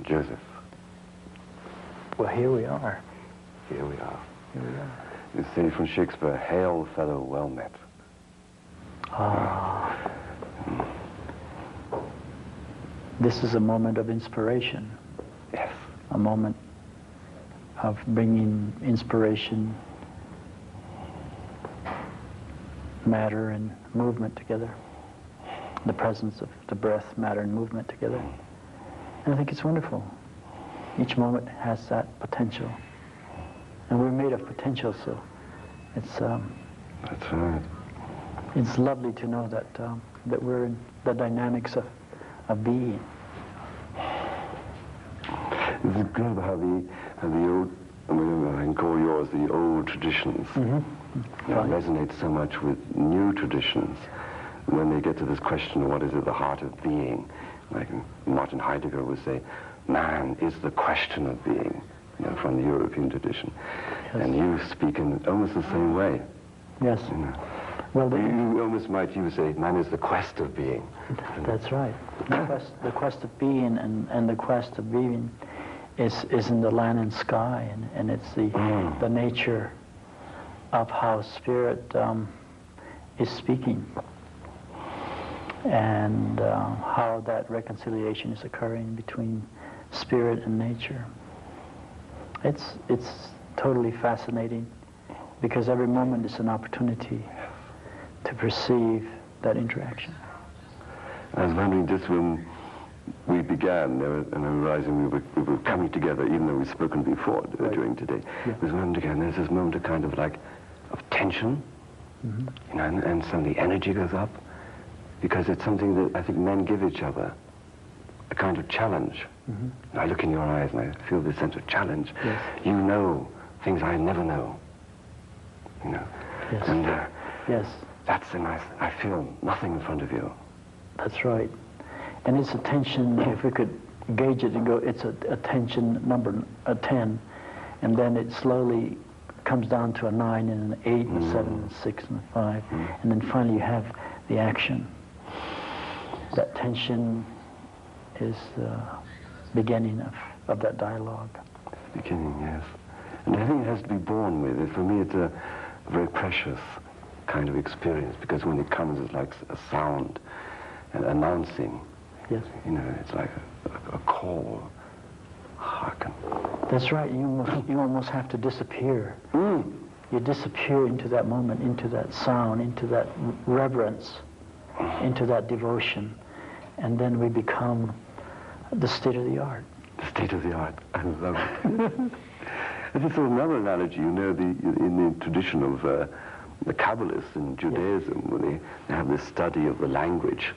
Joseph. Well, here we are. Here we are. Here we are. It's say from Shakespeare, hail, fellow, well met. Ah. This is a moment of inspiration. Yes. A moment of bringing inspiration, matter and movement together. The presence of the breath, matter and movement together. And I think it's wonderful. Each moment has that potential. And we're made of potential, so it's That's right. it's lovely to know that that we're in the dynamics of being. It's incredible how the old, I mean, I can call yours the old traditions, resonate so much with new traditions. And when they get to this question of what is at the heart of being, like Martin Heidegger would say, man is the question of being, you know, from the European tradition. Yes. And you speak in almost the same way. Yes. You know. Well, You almost might you say, man is the quest of being. That's right. The quest of being and the quest of being is in the land and sky, and it's the nature of how spirit is speaking, and how that reconciliation is occurring between spirit and nature. It's totally fascinating, because every moment is an opportunity to perceive that interaction. I was wondering, just when we began, and I realized we were coming together, even though we've spoken before during today. Yeah. It was one together, and there's this moment of kind of like, of tension, you know, and suddenly energy goes up, because it's something that I think men give each other, a kind of challenge. And I look in your eyes and I feel this sense of challenge. Yes. You know things I never know, you know. Yes. And Yes. that's a nice, I feel nothing in front of you. That's right. And it's a tension, if we could gauge it and go, it's a tension number, a 10, and then it slowly comes down to a 9 and an 8 and a 7 and a 6 and a 5, and then finally you have the action. That tension is the beginning of that dialogue. Beginning, yes. And I think it has to be born with it. For me, it's a very precious kind of experience, because when it comes, it's like a sound, and announcing. Yes. You know, it's like a call. Hearken. That's right. You almost have to disappear. You disappear into that moment, into that sound, into that reverence, into that devotion, and then we become the state of the art. The state of the art. I love it. And this is another analogy, you know, in the tradition of the Kabbalists in Judaism, when they have this study of the language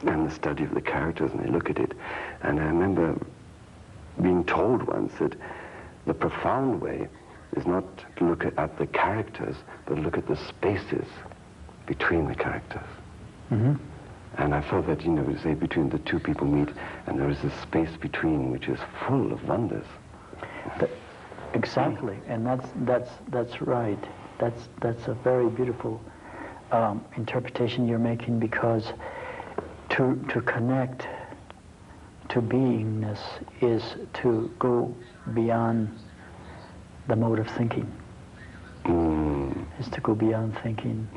and the study of the characters, and they look at it. And I remember being told once that the profound way is not to look at the characters, but look at the spaces between the characters. And I felt that, you know, say between the two people meet, and there is this space between which is full of wonders. Exactly, and that's right. That's a very beautiful interpretation you're making, because to connect to beingness is to go beyond the mode of thinking. Is to go beyond thinking.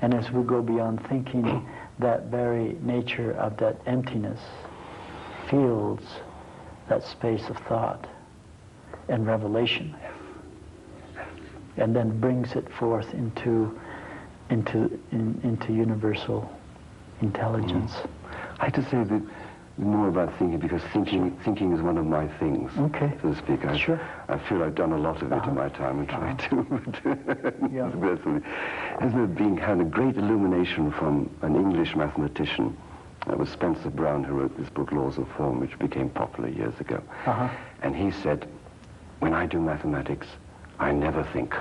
And as we go beyond thinking, that very nature of that emptiness fills that space of thought and revelation, and then brings it forth into universal intelligence. I have to say that more about thinking, because thinking is one of my things, so to speak. I feel I've done a lot of it in my time and tried to. There's no being had a great illumination from an English mathematician. It was Spencer Brown who wrote this book, Laws of Form, which became popular years ago. And he said, when I do mathematics, I never think.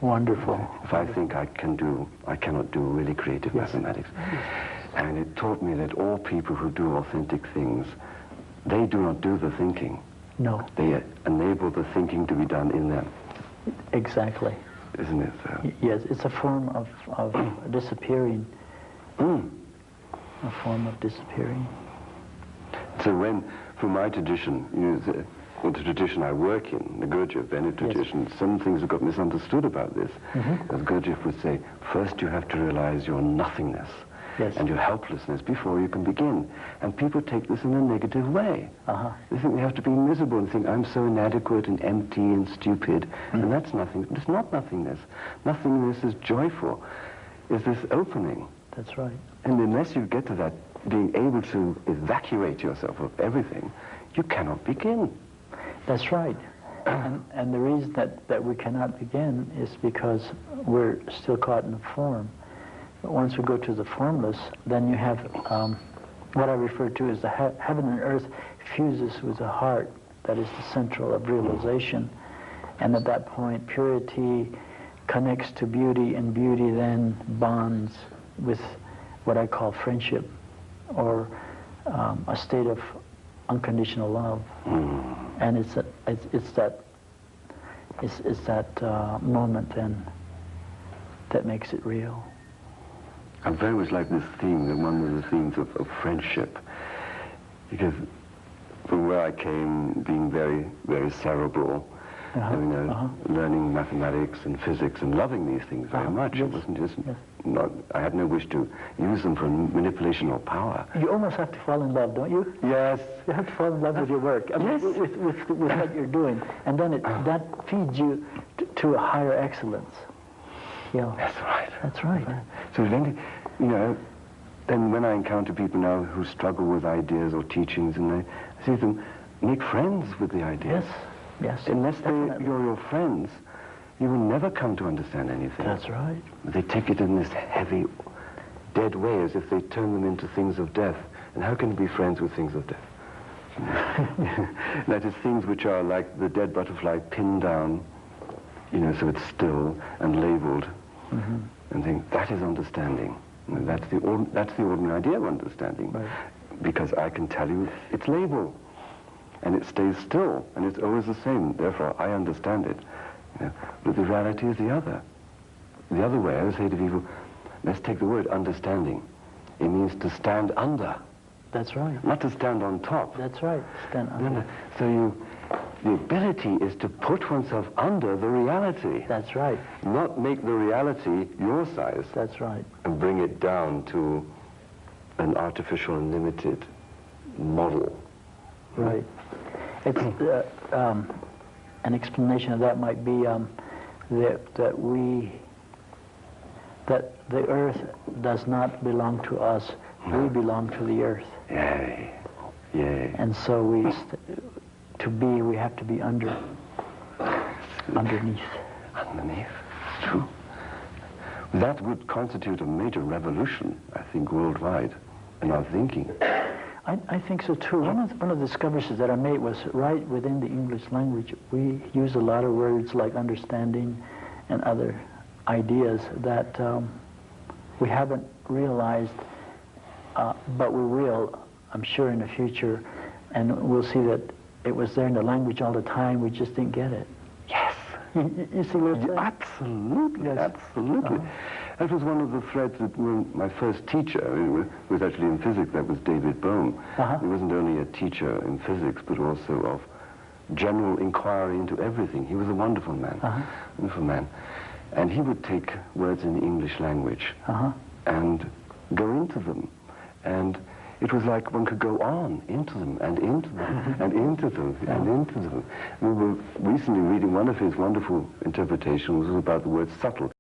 Wonderful. If I think I cannot do really creative mathematics. And it taught me that all people who do authentic things, they do not do the thinking. No. They enable the thinking to be done in them. Exactly. Isn't it so? Yes, it's a form of disappearing. A form of disappearing. So when, for my tradition, you know, the tradition I work in, the Gurdjieff Bennett tradition, some things have got misunderstood about this. As Gurdjieff would say, first you have to realize your nothingness and your helplessness before you can begin. And people take this in a negative way. They think they have to be miserable and think, I'm so inadequate and empty and stupid. And that's nothing. It's not nothingness. Nothingness is joyful. Is this opening. That's right. And unless you get to that, being able to evacuate yourself of everything, you cannot begin. That's right. And the reason that we cannot begin is because we're still caught in the form. But once we go to the formless, then you have what I refer to as the heaven and earth fuses with the heart that is the central of realization. And at that point, purity connects to beauty, and beauty then bonds with what I call friendship, or a state of unconditional love. And it's that moment then that makes it real. I very much like this theme, one of the themes of friendship, because from where I came, being very, very cerebral, learning mathematics and physics and loving these things very much. It wasn't just not. I had no wish to use them for manipulation or power. You almost have to fall in love, don't you? Yes. You have to fall in love with your work. I mean, with what you're doing, and then that feeds you to a higher excellence. Yeah. That's right. That's right. So then, you know, then when I encounter people now who struggle with ideas or teachings, and I see them make friends with the ideas. Yes. Yes. Unless you're your friends, you will never come to understand anything. That's right. They take it in this heavy, dead way, as if they turn them into things of death. And how can you be friends with things of death? That is, things which are like the dead butterfly pinned down, you know, so it's still and labeled. And think that is understanding. And that's the ordinary idea of understanding. Right. Because I can tell you its label. And it stays still, and it's always the same. Therefore, I understand it. You know, but the reality is the other. The other way, I would say to people, let's take the word understanding. It means to stand under. That's right. Not to stand on top. That's right. Stand under. So the ability is to put oneself under the reality. That's right. Not make the reality your size. That's right. And bring it down to an artificial and limited model. Right. It's an explanation of that might be that the earth does not belong to us. No. We belong to the earth. Yay. Yay. And so we have to be underneath. Underneath. True. That would constitute a major revolution, I think, worldwide in our thinking. I think so too. One of the discoveries that I made was right within the English language. We use a lot of words like understanding and other ideas that we haven't realized, but we will, I'm sure, in the future, and we'll see that it was there in the language all the time. We just didn't get it. Yes. You see what I'm saying? Absolutely. Yes. Absolutely. That was one of the threads that my first teacher, was actually in physics, that was David Bohm. He wasn't only a teacher in physics, but also of general inquiry into everything. He was a wonderful man, wonderful man. And he would take words in the English language and go into them. And it was like one could go on into them and into them and into them and into them. We were recently reading one of his wonderful interpretations about the word subtle.